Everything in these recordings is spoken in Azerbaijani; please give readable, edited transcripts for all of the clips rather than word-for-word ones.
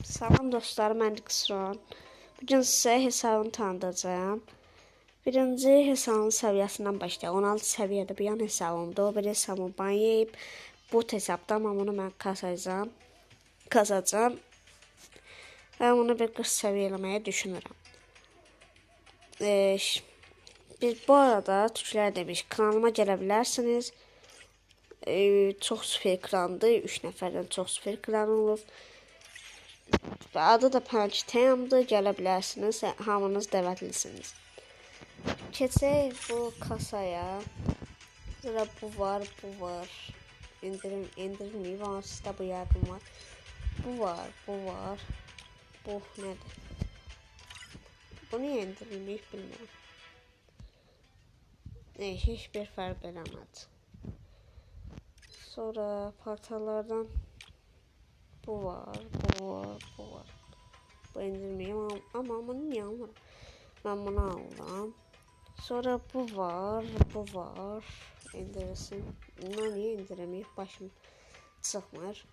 Salam dostlarım, mən Qısron. Bugün sizə hesabını tanıdacağım. Birinci hesabın səviyyəsindən başlayaq. 16 səviyyədə bir yan hesabımdır. O bir hesabımı ban yeyib. Bot hesabdan bunu mən kasacağım. Və bunu bir 40 səviyyə eləməyə düşünürəm. Biz bu arada türklər demiş, kanalıma gələ bilərsiniz. Çox süper krandır. 3 nəfərdən çox süper kran olub. Adı da Punch-Time'dır, gələ bilərsiniz, hamınız dəvətlisiniz. Keçək bu kasaya. Sonra bu var. İndirilməyib, amma sizdə bu yardım var. Bu var. Bu nədir? Bu niyə indirilməyib bilmirəm. Heç bir fərq eləmədi. Sonra portallardan bu var. Bu indirməyim, amma bunu niyə almıram? Mən bunu aldım. Sonra bu var. İndirilsin. Bunu niyə indirməyib? Başım çıxmır.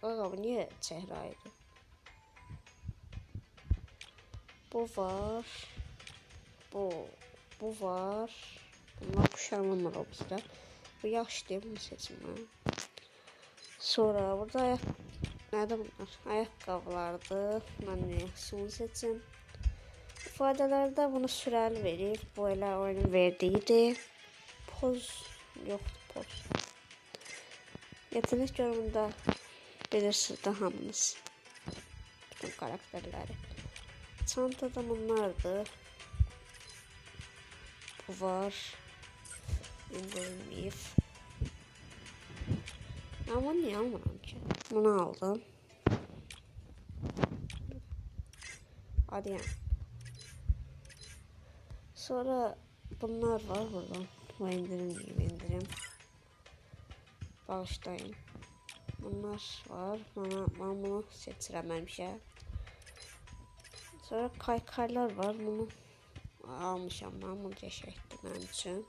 Ağa, bu niyə çəhraydı? Bu var. Bu var. Bunlar kuşanılmır o bizdə. Bu yaxşı deyil, bunu seçməm. Sonra burada nədir bunlar? Ayaqqabılardır. Mən yaxşısını seçim. İfadələrdə bunu sürəli verir. Bu elə oyunun verdiydi. Poz yoxdur, poz. Yetenek görümündə bilirsiniz də hamınız. Bütün karakterləri. Çantada bunlardır. Bu var. İndirilməyib. Ama niye almadım ki? Bunu aldım. Hadi yani. Sonra bunlar var burada. Bu indirim. Bağışlayın. Bunlar var. Ben bunu seçirememişim. Sonra kaykaylar var. Bunu almışam. Ben bunu geçecektim benim için.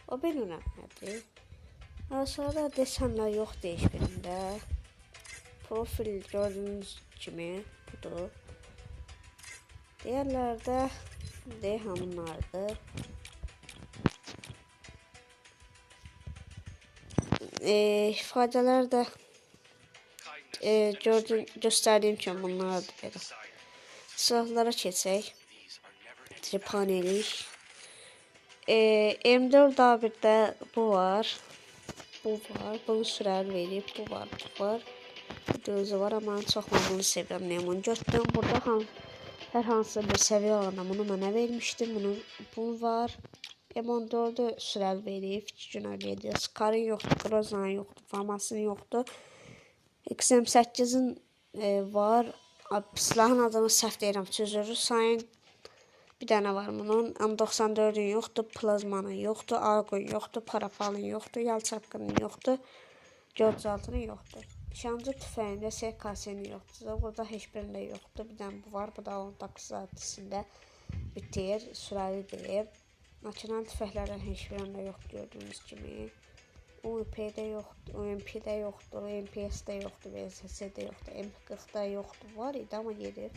O beni önemlidir. Sonra desenler yoxdur heç birində. Profil gördüyünüz kimi budur. Diğerlerde hamınlardır. İfadeler de göstərdiyim kimi bunlardır. Silahlara keçək. Tripanelik. M4A1'də bu var. Bunu sürəli verib. Bu var. Gözü var, amma çox bunu sevirəm. Nemon götürdüm. Burada hər hansı bir səviyyə olanda bunu mənə vermişdim. Bu var. M14'ü sürəli verib. 2 gün öyleydi. Scar'ın yoxdur, Groza'nın yoxdur, Famas'ın yoxdur. XM8'in var. Silahın adını səhv deyirəm. Sözürü sayın. Bir dənə var bunun. M94'ün yoxdur, plazmanın yoxdur, arqın yoxdur, parafalın yoxdur, yalçapqının yoxdur, 406'nın yoxdur. Nişancı tüfəyində SKS-nin yoxdur. Burada heç birində yoxdur. Bir dənə bu var. Bu da 19 saatəsində bitir. Sürəlidir. Makinalı tüfəklərdən heç birində yoxdur gördüyünüz kimi. UMP-də yoxdur, UMP-də yoxdur, MPS-də yoxdur, VSS-də yoxdur, MP40'da yoxdur. Var idi, amma gedir.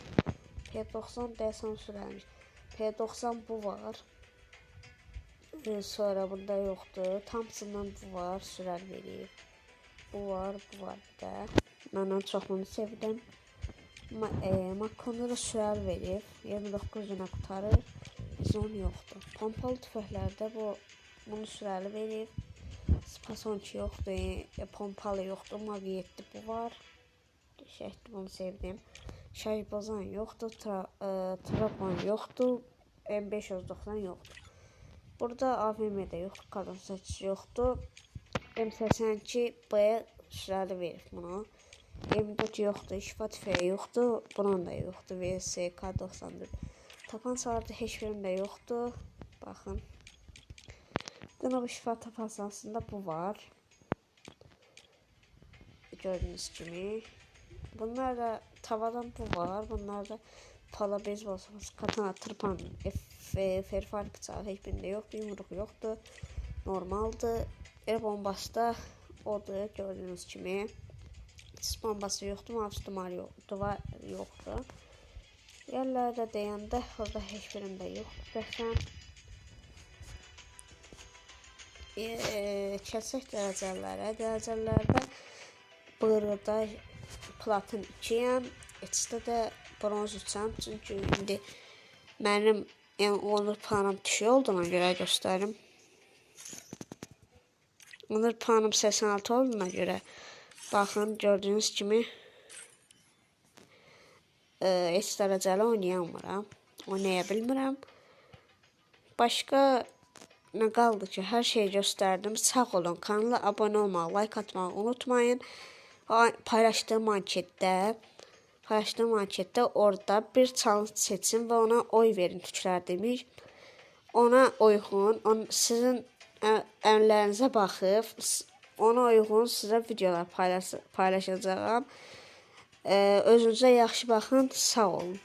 P90 deyəsən sürəlmiş. P90 bu var. Sonra bunda yoxdur. Thompson'dan bu var. Sürəli verir. Bu var bir də. Mən çox bunu sevdim. Makonları sürəli verir. 29 günə qutarır. Zon yoxdur. Pompalı tüfəklərdə bunu sürəli verir. Spasonki yoxdur. Pompalı yoxdur. Mag 7 bu var. Şəhətli bunu sevdim. Şahibazan yoxdur, Trabzon yoxdur, M590 yoxdur. Burada AVM'də yoxdur, kadın seçici yoxdur. M82B sürəli verir bunu. M4 yoxdur, şifa tüfəyi yoxdur, bunun da yoxdur, VSK94. Tapançalarda heç birində yoxdur, baxın. Bu şifa tapansasında bu var. Gördüyünüz kimi. Bunlar da tavadan bu var. Bunlar da pala beyzbol sopası, katana, tırpan, ferfar bıçağı heç birində yoxdur. Yumruq yoxdur. Normaldır. El bombası da odur gördüyünüz kimi. Tis bombası yoxdur, mavi duvar yoxdur. Yerlərdə deyəndə orada heç birində yoxdur. Bəsəm keçək dərəcələrə. Dərəcələrdə bığırda platin 2-yəm, içdə də bronz 3-əm. Çünki indi mənim onur puanım düşük olduğuna görə göstərim. Onur puanım 86 olduğuna görə baxın, gördüyünüz kimi heç dərəcəli oynaya bilmirəm. Başqa nə qaldı ki, hər şeyi göstərdim. Sağ olun, kanala abunə olmağı, like atmağı unutmayın. Paylaşdığım anketdə orada bir challenge seçin və ona oy verin tüklər demiş. Ona uyğun, sizin əmrlərinizə baxıb, ona uyğun sizə videolar paylaşacağım. Özünüzə yaxşı baxın, sağ olun.